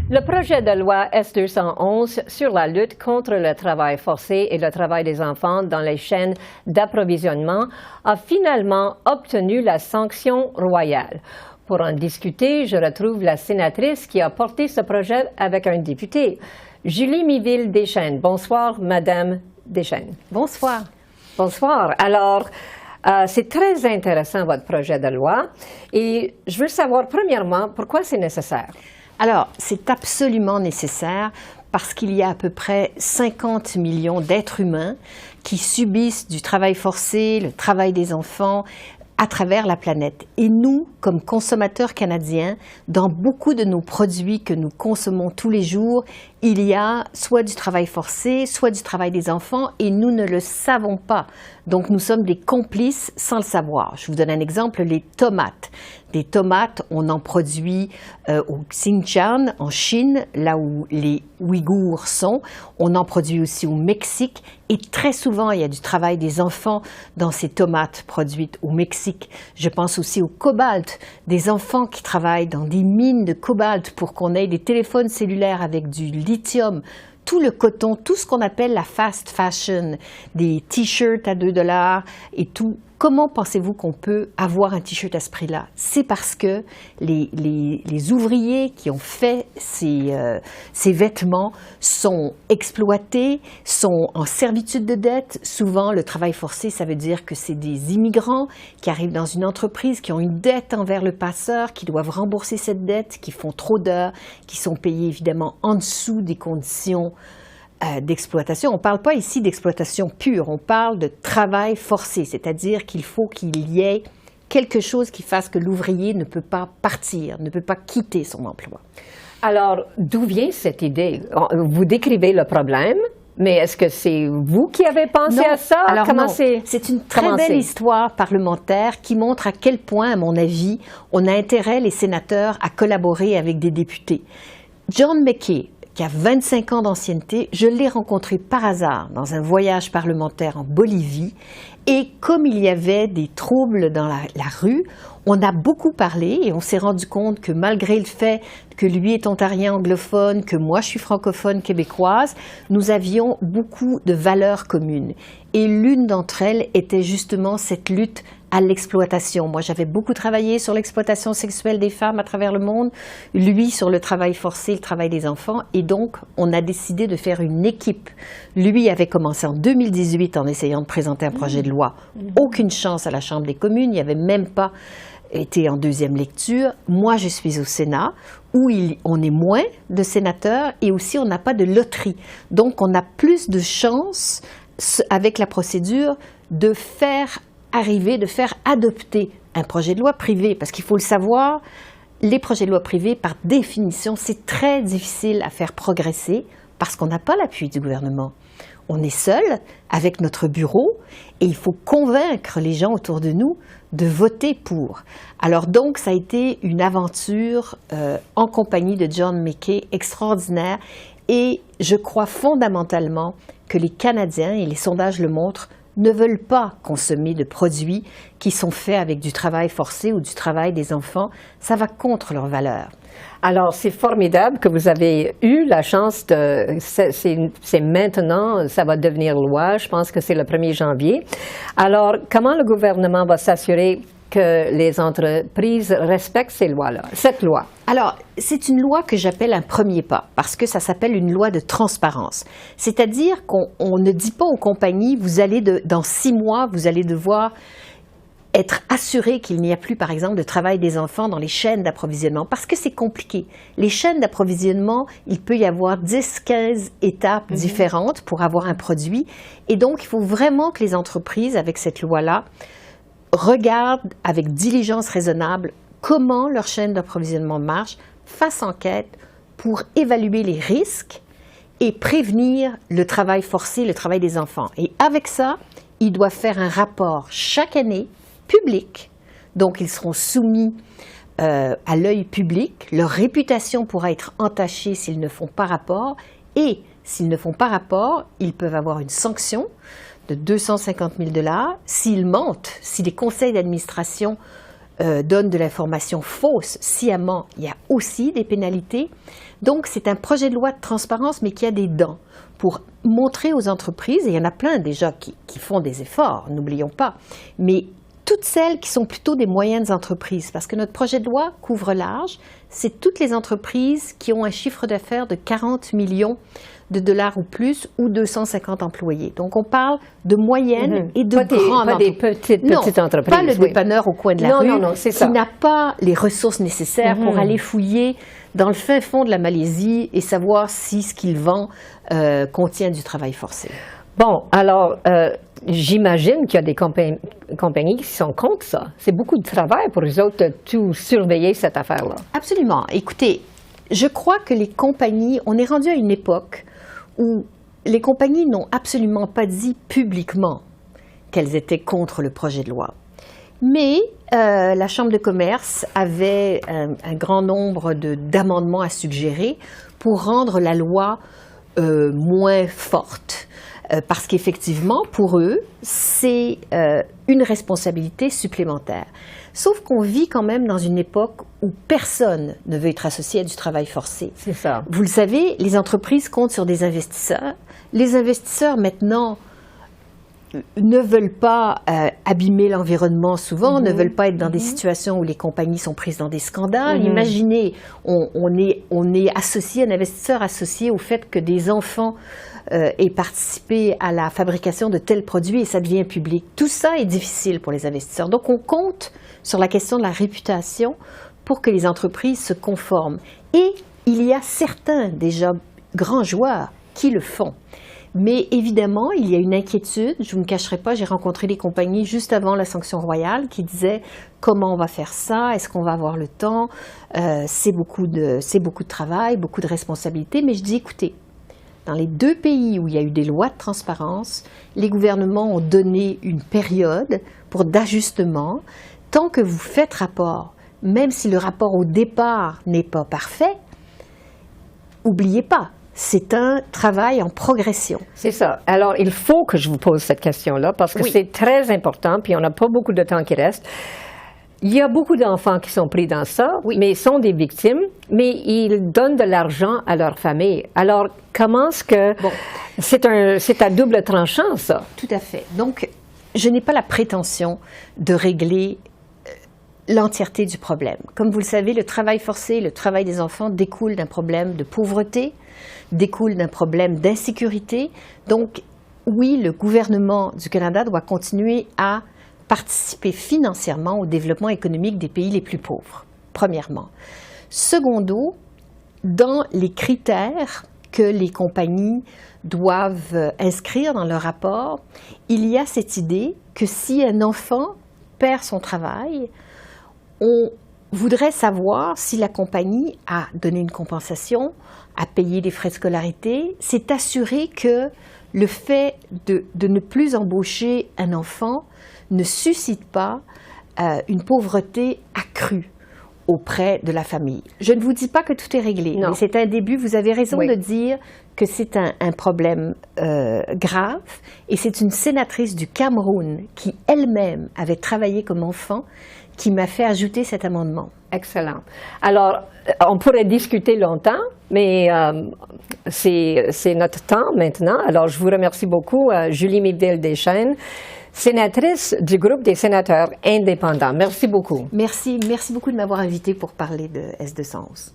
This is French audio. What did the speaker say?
Le projet de loi S-211 sur la lutte contre le travail forcé et le travail des enfants dans les chaînes d'approvisionnement a finalement obtenu la sanction royale. Pour en discuter, je retrouve la sénatrice qui a porté ce projet avec un député, Julie Miville-Deschênes. Bonsoir, Madame Deschênes. Bonsoir. Bonsoir. Alors, c'est très intéressant, votre projet de loi. Et je veux savoir, premièrement, pourquoi c'est nécessaire? Alors, c'est absolument nécessaire parce qu'il y a à peu près 50 millions d'êtres humains qui subissent du travail forcé, le travail des enfants, à travers la planète. Et nous, comme consommateurs canadiens, dans beaucoup de nos produits que nous consommons tous les jours, il y a soit du travail forcé, soit du travail des enfants, et nous ne le savons pas. Donc, nous sommes des complices sans le savoir. Je vous donne un exemple, les tomates. Des tomates, on en produit au Xinjiang, en Chine, là où les Ouïghours sont. On en produit aussi au Mexique. Et très souvent, il y a du travail des enfants dans ces tomates produites au Mexique. Je pense aussi au cobalt, des enfants qui travaillent dans des mines de cobalt pour qu'on ait des téléphones cellulaires avec du lithium. Tout le coton, tout ce qu'on appelle la fast fashion, des t-shirts à 2 $ et tout. Comment pensez-vous qu'on peut avoir un t-shirt à ce prix-là? C'est parce que les ouvriers qui ont fait ces vêtements sont exploités, sont en servitude de dette. Souvent, le travail forcé, ça veut dire que c'est des immigrants qui arrivent dans une entreprise, qui ont une dette envers le passeur, qui doivent rembourser cette dette, qui font trop d'heures, qui sont payés évidemment en dessous des conditions d'exploitation. On ne parle pas ici d'exploitation pure, on parle de travail forcé, c'est-à-dire qu'il faut qu'il y ait quelque chose qui fasse que l'ouvrier ne peut pas partir, ne peut pas quitter son emploi. Alors, d'où vient cette idée? Vous décrivez le problème, mais est-ce que c'est vous qui avez pensé à ça? Alors non, c'est une très belle histoire parlementaire qui montre à quel point, à mon avis, on a intérêt, les sénateurs, à collaborer avec des députés. John McKay, qui a 25 ans d'ancienneté, je l'ai rencontré par hasard dans un voyage parlementaire en Bolivie. Et comme il y avait des troubles dans la rue, on a beaucoup parlé et on s'est rendu compte que malgré le fait que lui est ontarien anglophone, que moi je suis francophone québécoise, nous avions beaucoup de valeurs communes. Et l'une d'entre elles était justement cette lutte à l'exploitation. Moi, j'avais beaucoup travaillé sur l'exploitation sexuelle des femmes à travers le monde, lui sur le travail forcé, le travail des enfants, et donc on a décidé de faire une équipe. Lui avait commencé en 2018 en essayant de présenter un projet de loi. Aucune chance à la Chambre des communes, il n'y avait même pas été en deuxième lecture. Moi, je suis au Sénat, où on est moins de sénateurs et aussi on n'a pas de loterie. Donc, on a plus de chances, avec la procédure, de faire adopter un projet de loi privé. Parce qu'il faut le savoir, les projets de loi privés, par définition, c'est très difficile à faire progresser parce qu'on n'a pas l'appui du gouvernement. On est seul avec notre bureau et il faut convaincre les gens autour de nous de voter pour. Alors donc, ça a été une aventure en compagnie de John McKay extraordinaire et je crois fondamentalement que les Canadiens, et les sondages le montrent, ne veulent pas consommer de produits qui sont faits avec du travail forcé ou du travail des enfants. Ça va contre leurs valeurs. Alors, c'est formidable que vous avez eu la chance de... C'est maintenant, ça va devenir loi. Je pense que c'est le 1er janvier. Alors, comment le gouvernement va s'assurer que les entreprises respectent ces lois-là, cette loi? Alors, c'est une loi que j'appelle un premier pas, parce que ça s'appelle une loi de transparence. C'est-à-dire qu'on ne dit pas aux compagnies, dans 6 mois, vous allez devoir être assuré qu'il n'y a plus, par exemple, de travail des enfants dans les chaînes d'approvisionnement, parce que c'est compliqué. Les chaînes d'approvisionnement, il peut y avoir 10-15 étapes différentes pour avoir un produit, et donc il faut vraiment que les entreprises, avec cette loi-là, regardent avec diligence raisonnable comment leur chaîne d'approvisionnement marche, fassent enquête pour évaluer les risques et prévenir le travail forcé, le travail des enfants. Et avec ça, ils doivent faire un rapport chaque année, public. Donc, ils seront soumis à l'œil public. Leur réputation pourra être entachée s'ils ne font pas rapport. Et s'ils ne font pas rapport, ils peuvent avoir une sanction de 250 000 $. S'ils mentent, si les conseils d'administration donne de l'information fausse sciemment, il y a aussi des pénalités. Donc, c'est un projet de loi de transparence, mais qui a des dents pour montrer aux entreprises, et il y en a plein déjà qui font des efforts, n'oublions pas, mais toutes celles qui sont plutôt des moyennes entreprises, parce que notre projet de loi couvre large, c'est toutes les entreprises qui ont un chiffre d'affaires de 40 millions de dollars ou plus, ou 250 employés. Donc, on parle de moyennes et de grandes entreprises. Pas des petites entreprises. Pas le dépanneur au coin de la rue qui n'a pas les ressources nécessaires pour aller fouiller dans le fin fond de la Malaisie et savoir si ce qu'il vend contient du travail forcé. Bon, alors, j'imagine qu'il y a des compagnies qui sont contre ça. C'est beaucoup de travail pour eux autres de tout surveiller cette affaire-là. Absolument. Écoutez, je crois que les compagnies, on est rendu à une époque où les compagnies n'ont absolument pas dit publiquement qu'elles étaient contre le projet de loi. Mais la Chambre de commerce avait un grand nombre d'amendements à suggérer pour rendre la loi moins forte. Parce qu'effectivement, pour eux, c'est une responsabilité supplémentaire. Sauf qu'on vit quand même dans une époque où personne ne veut être associé à du travail forcé. C'est ça. Vous le savez, les entreprises comptent sur des investisseurs. Les investisseurs, maintenant, ne veulent pas abîmer l'environnement souvent, ne veulent pas être dans des situations où les compagnies sont prises dans des scandales. Imaginez, on est associé, un investisseur associé au fait que des enfants aient participé à la fabrication de tels produits et ça devient public. Tout ça est difficile pour les investisseurs. Donc, on compte sur la question de la réputation pour que les entreprises se conforment. Et il y a certains, déjà, grands joueurs qui le font. Mais évidemment, il y a une inquiétude. Je ne vous me cacherai pas, j'ai rencontré des compagnies juste avant la sanction royale qui disaient comment on va faire ça, est-ce qu'on va avoir le temps, c'est beaucoup de travail, beaucoup de responsabilités. Mais je dis, écoutez, dans les 2 pays où il y a eu des lois de transparence, les gouvernements ont donné une période d'ajustement. Tant que vous faites rapport, même si le rapport au départ n'est pas parfait, n'oubliez pas, c'est un travail en progression. C'est ça. Alors, il faut que je vous pose cette question-là parce que c'est très important, puis on n'a pas beaucoup de temps qui reste. Il y a beaucoup d'enfants qui sont pris dans ça, mais sont des victimes, mais ils donnent de l'argent à leur famille. Alors, comment est-ce que... Bon. C'est à double tranchant, ça? Tout à fait. Donc, je n'ai pas la prétention de régler l'entièreté du problème. Comme vous le savez, le travail forcé, le travail des enfants découle d'un problème de pauvreté, découle d'un problème d'insécurité. Donc, oui, le gouvernement du Canada doit continuer à participer financièrement au développement économique des pays les plus pauvres, premièrement. Secondo, dans les critères que les compagnies doivent inscrire dans leur rapport, il y a cette idée que si un enfant perd son travail, on voudrait savoir si la compagnie a donné une compensation, a payé des frais de scolarité, s'est assuré que le fait de ne plus embaucher un enfant ne suscite pas une pauvreté accrue auprès de la famille. Je ne vous dis pas que tout est réglé, mais c'est un début. Vous avez raison de dire que c'est un problème grave et c'est une sénatrice du Cameroun qui elle-même avait travaillé comme enfant qui m'a fait ajouter cet amendement. Excellent. Alors, on pourrait discuter longtemps, mais c'est notre temps maintenant. Alors, je vous remercie beaucoup, Julie Mivdel-Deschênes, sénatrice du groupe des sénateurs indépendants. Merci beaucoup. Merci beaucoup de m'avoir invitée pour parler de S211.